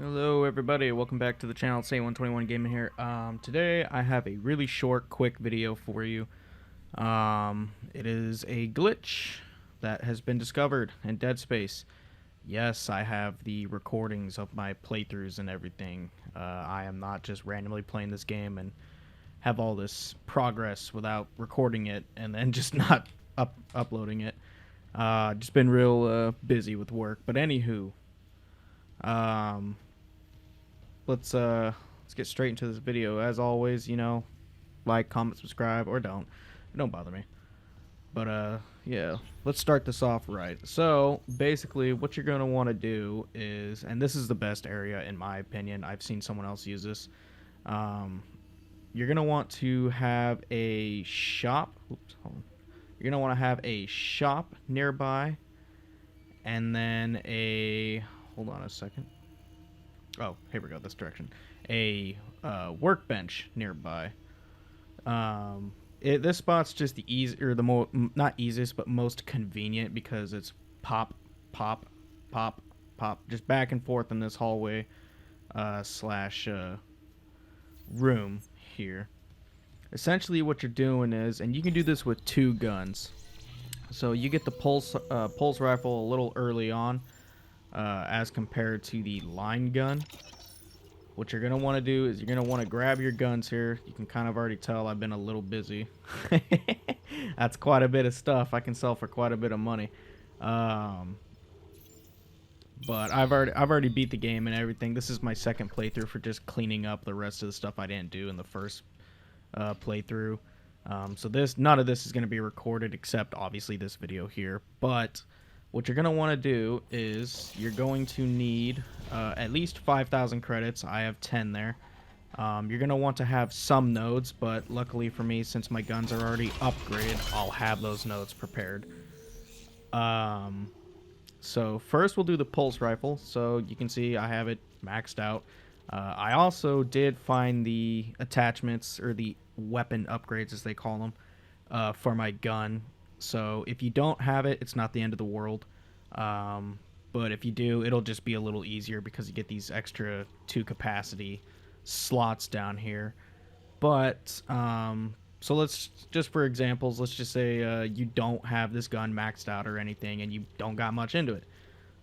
Hello everybody, welcome back to the channel. It's A121 Gaming here. Today I have a really short, quick video for you. It is a glitch that has been discovered in Dead Space. Yes, I have the recordings of my playthroughs and everything. I am not just randomly playing this game and have all this progress without recording it and then just not uploading it. Just been real busy with work. But anywho, um, let's get straight into this video. As always, like, comment, subscribe, or don't. It don't bother me. But yeah, let's start this off right. So basically, what you're gonna want to do is, and this is the best area in my opinion. I've seen someone else use this. You're gonna want to have a shop. Oops, hold on. You're gonna want to have a shop nearby, and then a. Hold on a second. Oh, here we go. This direction. A workbench nearby. This spot's just the easy, or the not easiest, but most convenient because it's pop, pop, pop, pop, just back and forth in this hallway slash room here. Essentially, what you're doing is, and you can do this with two guns. So you get the pulse rifle a little early on, as compared to the line gun. What you're going to want to do is you're going to want to grab your guns here. You can kind of already tell I've been a little busy. That's quite a bit of stuff I can sell for quite a bit of money. But I've already beat the game and everything. This is my second playthrough for just cleaning up the rest of the stuff I didn't do in the first playthrough. So none of this is going to be recorded except obviously this video here. But what you're going to want to do is you're going to need at least 5,000 credits. I have 10 there. You're going to want to have some nodes, but luckily for me, since my guns are already upgraded, I'll have those nodes prepared. So first we'll do the pulse rifle. So you can see I have it maxed out. I also did find the attachments, or the weapon upgrades as they call them, for my gun. So if you don't have it, it's not the end of the world. But if you do, it'll just be a little easier because you get these extra 2 capacity slots down here. But so let's just, for examples, let's just say you don't have this gun maxed out or anything, and you don't got much into it.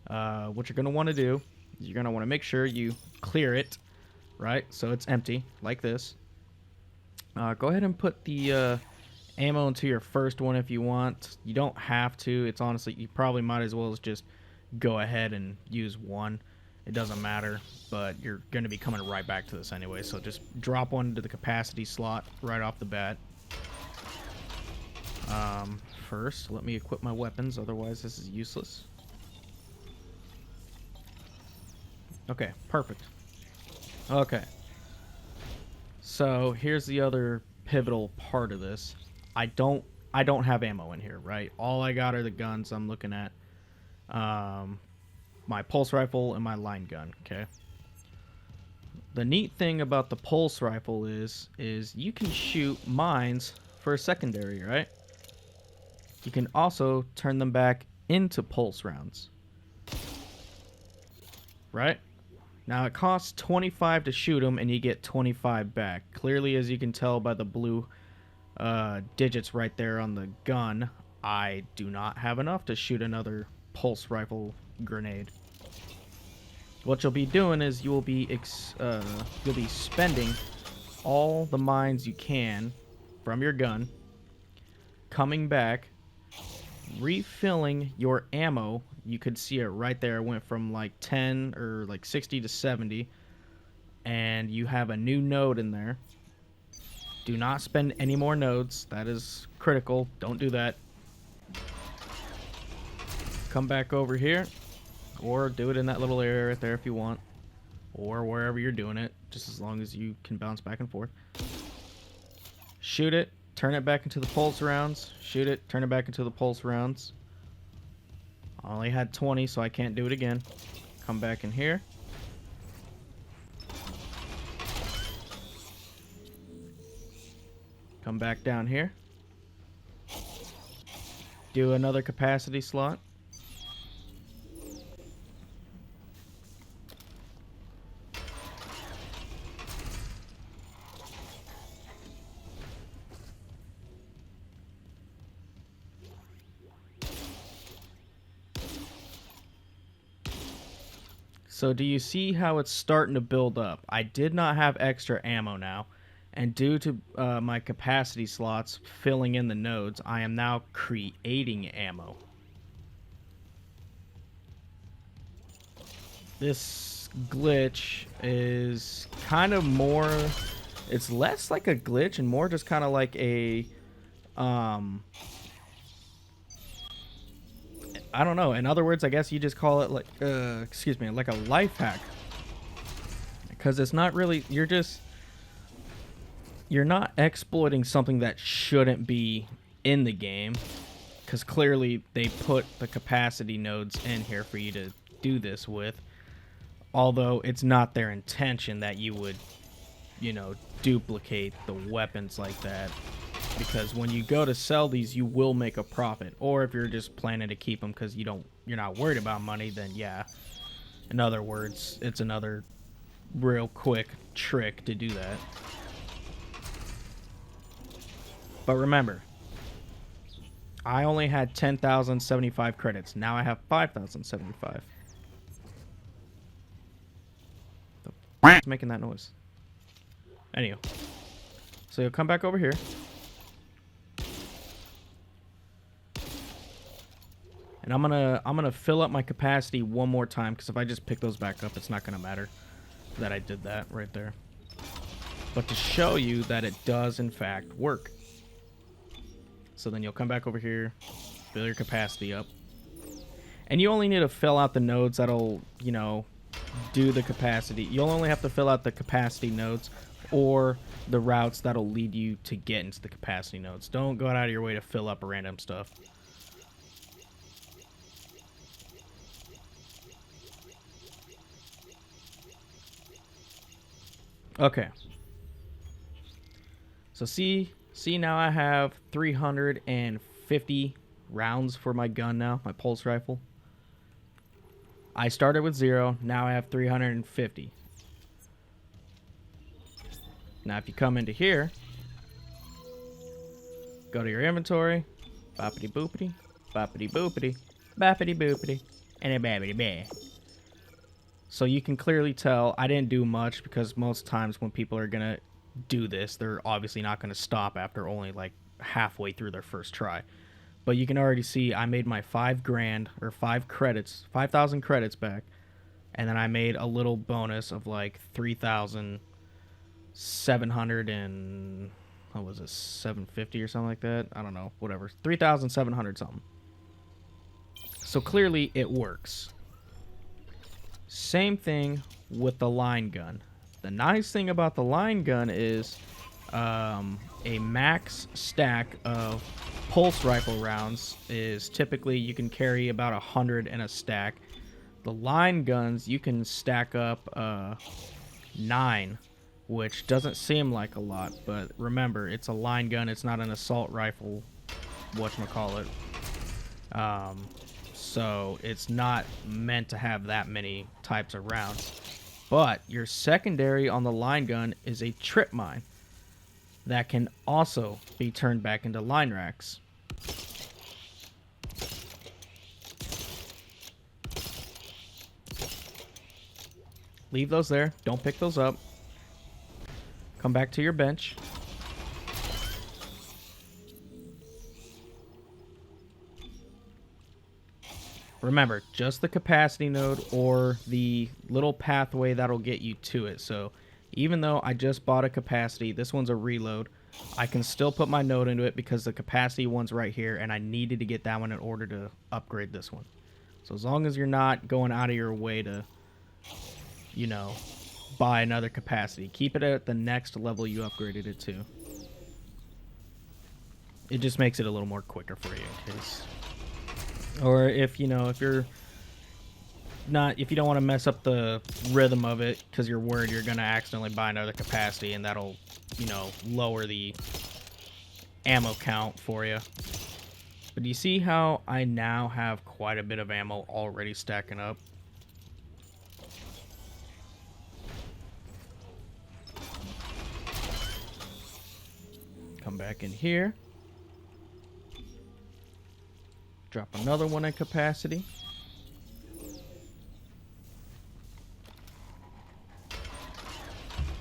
What you're gonna want to do is you're gonna want to make sure you clear it, right? So it's empty like this. Go ahead and put the ammo into your first one if you want. You don't have to. It's honestly, you probably might as well just go ahead and use one. It doesn't matter, but you're going to be coming right back to this anyway, so just drop one into the capacity slot right off the bat. First, let me equip my weapons, otherwise this is useless. Okay, perfect. Okay. So here's the other pivotal part of this. I don't have ammo in here, right? All I got are the guns I'm looking at. My pulse rifle and my line gun, okay? The neat thing about the pulse rifle is you can shoot mines for a secondary, right? You can also turn them back into pulse rounds. Right? Now it costs 25 to shoot them and you get 25 back. Clearly, as you can tell by the blue digits right there on the gun, I do not have enough to shoot another pulse rifle grenade. What you'll be doing is you'll be spending all the mines you can from your gun, coming back, refilling your ammo. You could see it right there. It went from like 10 or like 60 to 70, and you have a new node in there. Do not spend any more nodes. That is critical. Don't do that. Come back over here, or do it in that little area right there if you want, or wherever you're doing it, just as long as you can bounce back and forth. Shoot it, turn it back into the pulse rounds. Shoot it, turn it back into the pulse rounds. I only had 20, so I can't do it again. Come back in here. Come back down here. Do another capacity slot. So do you see how it's starting to build up? I did not have extra ammo now, and due to my capacity slots filling in the nodes, I am now creating ammo. This glitch is kind of more, it's less like a glitch and more just kind of like a I don't know. In other words, I guess you just call it like excuse me, like a life hack. Because it's not really, you're not exploiting something that shouldn't be in the game, because clearly they put the capacity nodes in here for you to do this with, although it's not their intention that you would, you know, duplicate the weapons like that, because when you go to sell these you will make a profit. Or if you're just planning to keep them because you're not worried about money, then yeah, in other words, it's another real quick trick to do that. But remember, I only had 10,075 credits. Now I have 5,075. The f*** is making that noise? Anyway, so you'll come back over here. And I'm gonna fill up my capacity one more time, because if I just pick those back up, it's not gonna matter that I did that right there. But to show you that it does in fact work. So then you'll come back over here, fill your capacity up. And you only need to fill out the nodes that'll, you know, do the capacity. You'll only have to fill out the capacity nodes or the routes that'll lead you to get into the capacity nodes. Don't go out of your way to fill up random stuff. Okay. So see now I have 350 rounds for my gun now, my pulse rifle. I started with 0, now I have 350. Now if you come into here, go to your inventory, boppity boopity, boppity boopity, boppity boopity, and a babbity bah. So you can clearly tell I didn't do much, because most times when people are gonna do this, they're obviously not gonna stop after only like halfway through their first try. But you can already see I made my 5 grand or 5 credits, 5,000 credits back, and then I made a little bonus of like 3,700 and what was it, 750 or something like that? I don't know, whatever, 3,700 something. So clearly it works. Same thing with the line gun. The nice thing about the line gun is a max stack of pulse rifle rounds is typically you can carry about 100 in a stack. The line guns you can stack up 9, which doesn't seem like a lot, but remember, it's a line gun, it's not an assault rifle, whatchamacallit. So it's not meant to have that many types of rounds. But your secondary on the line gun is a trip mine that can also be turned back into line racks. Leave those there. Don't pick those up. Come back to your bench. Remember, just the capacity node or the little pathway that'll get you to it. So even though I just bought a capacity, this one's a reload, I can still put my node into it because the capacity one's right here, and I needed to get that one in order to upgrade this one. So as long as you're not going out of your way to, you know, buy another capacity, keep it at the next level you upgraded it to. It just makes it a little more quicker for you in case. Or if, you know, if you don't want to mess up the rhythm of it because you're worried you're going to accidentally buy another capacity and that'll, you know, lower the ammo count for you. But do you see how I now have quite a bit of ammo already stacking up? Come back in here. Drop another one in capacity.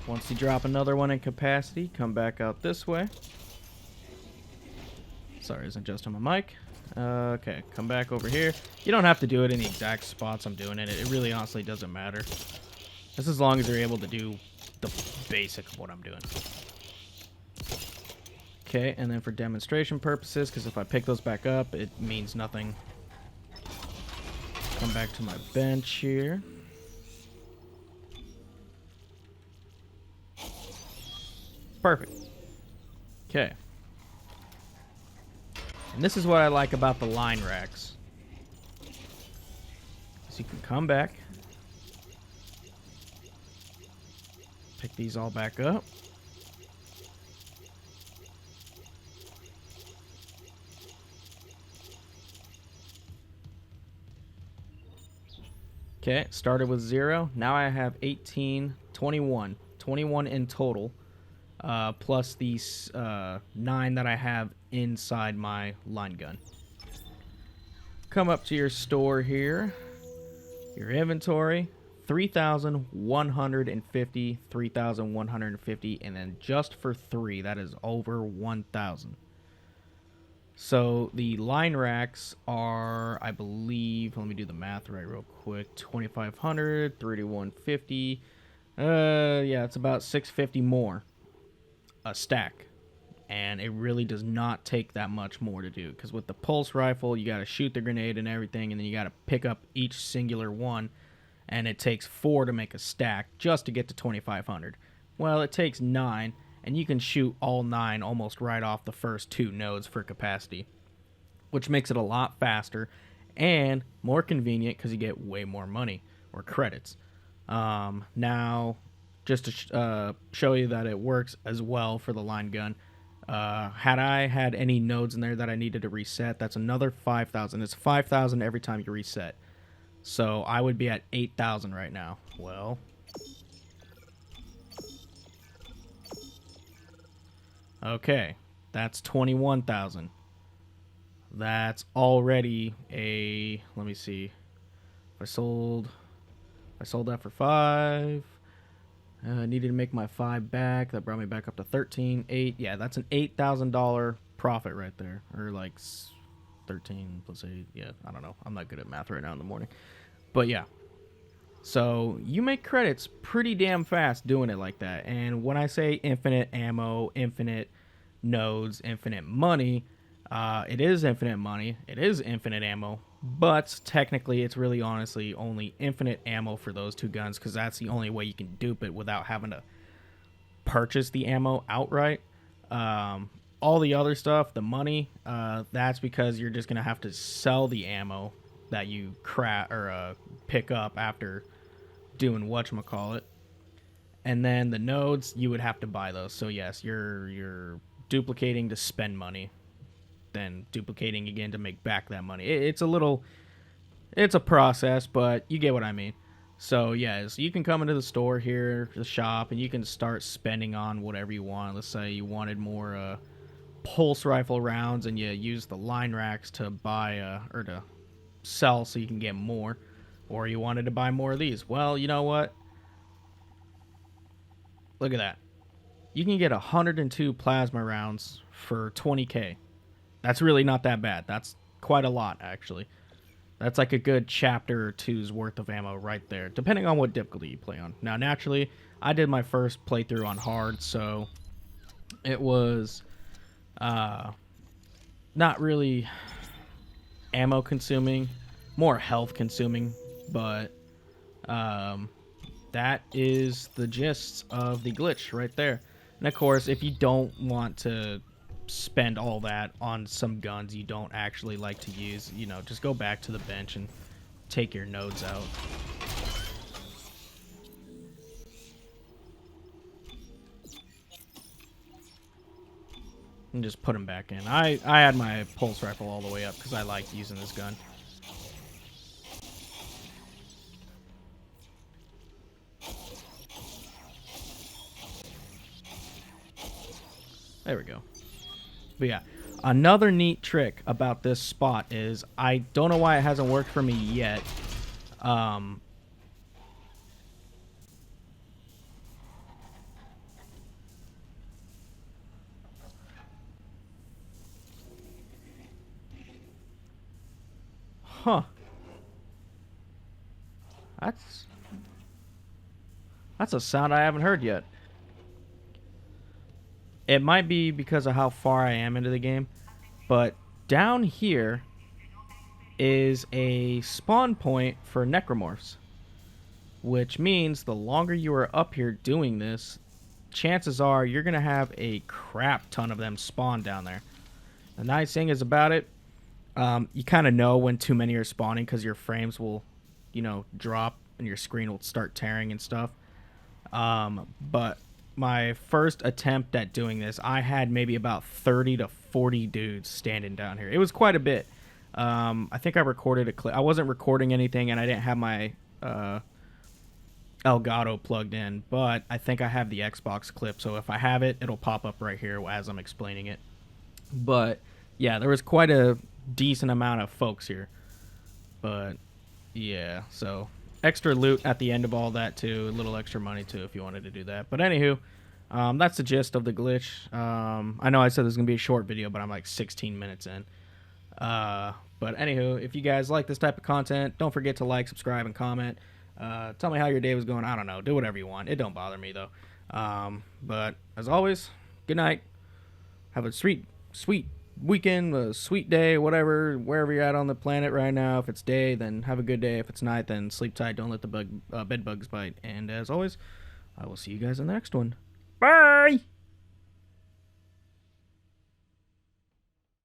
Once you drop another one in capacity, come back out this way. Sorry, isn't adjusting my mic. Okay, come back over here. You don't have to do it in the exact spots I'm doing it. It really honestly doesn't matter. Just as long as you're able to do the basic of what I'm doing. Okay, and then for demonstration purposes, because if I pick those back up, it means nothing. Come back to my bench here. Perfect. Okay. And this is what I like about the line racks. So you can come back. Pick these all back up. Okay, started with 0. Now I have 18, 21. 21 in total. Plus these 9 that I have inside my line gun. Come up to your store here. Your inventory. 3,150, 3,150, and then just for 3, that is over 1,000. So the line racks are, I believe, let me do the math right real quick. 2,500, 3,150. Yeah, it's about 650 more a stack, and it really does not take that much more to do, because with the pulse rifle you got to shoot the grenade and everything, and then you got to pick up each singular one, and it takes 4 to make a stack just to get to 2,500. Well, it takes 9, and you can shoot all 9 almost right off the first 2 nodes for capacity, which makes it a lot faster and more convenient because you get way more money or credits. Now, just to show you that it works as well for the line gun, had I had any nodes in there that I needed to reset, that's another 5,000. It's 5,000 every time you reset. So I would be at 8,000 right now. Well, okay, that's 21,000. That's already a, let me see. I sold that for 5. I needed to make my 5 back. That brought me back up to 13, 8. Yeah, that's an $8,000 profit right there. Or like 13 plus 8. Yeah, I don't know. I'm not good at math right now in the morning. But yeah. So you make credits pretty damn fast doing it like that. And when I say infinite ammo, infinite nodes, infinite money, it is infinite money. It is infinite ammo. But technically, it's really honestly only infinite ammo for those 2 guns, because that's the only way you can dupe it without having to purchase the ammo outright. All the other stuff, the money, that's because you're just going to have to sell the ammo that you pick up after doing whatchamacallit. And then the nodes, you would have to buy those. So yes, you're duplicating to spend money, then duplicating again to make back that money. It's a process, but you get what I mean. So yeah, so you can come into the store here, the shop, and you can start spending on whatever you want. Let's say you wanted more pulse rifle rounds, and you use the line racks to buy or to sell so you can get more, or you wanted to buy more of these. Well, you know what? Look at that. You can get 102 plasma rounds for 20k. That's really not that bad. That's quite a lot, actually. That's like a good chapter or 2's worth of ammo right there, depending on what difficulty you play on. Now, naturally, I did my first playthrough on hard, so it was not really ammo consuming, more health consuming, but that is the gist of the glitch right there. And of course, if you don't want to spend all that on some guns you don't actually like to use, you know, just go back to the bench and take your nodes out. And just put them back in. I had my pulse rifle all the way up because I liked using this gun. There we go. But yeah, another neat trick about this spot is, I don't know why it hasn't worked for me yet. Huh. That's a sound I haven't heard yet. It might be because of how far I am into the game, but down here is a spawn point for necromorphs, which means the longer you are up here doing this, chances are you're going to have a crap ton of them spawn down there. The nice thing is about it, you kind of know when too many are spawning because your frames will, drop and your screen will start tearing and stuff. But my first attempt at doing this, I had maybe about 30 to 40 dudes standing down here. It was quite a bit. I think I recorded a clip. I wasn't recording anything, and I didn't have my Elgato plugged in, but I think I have the Xbox clip, so if I have it, it'll pop up right here as I'm explaining it. But yeah, there was quite a decent amount of folks here. But yeah, so extra loot at the end of all that too, a little extra money too if you wanted to do that. But anywho, that's the gist of the glitch. I know I said this is gonna be a short video, but I'm like 16 minutes in. But anywho, if you guys like this type of content, don't forget to like, subscribe, and comment. Tell me how your day was going. I don't know. Do whatever you want. It don't bother me though. But as always, good night. Have a sweet weekend, a sweet day, whatever, wherever you're at on the planet right now. If it's day, then have a good day. If it's night, then sleep tight. Don't let the bed bugs bite. And as always, I will see you guys in the next one. Bye!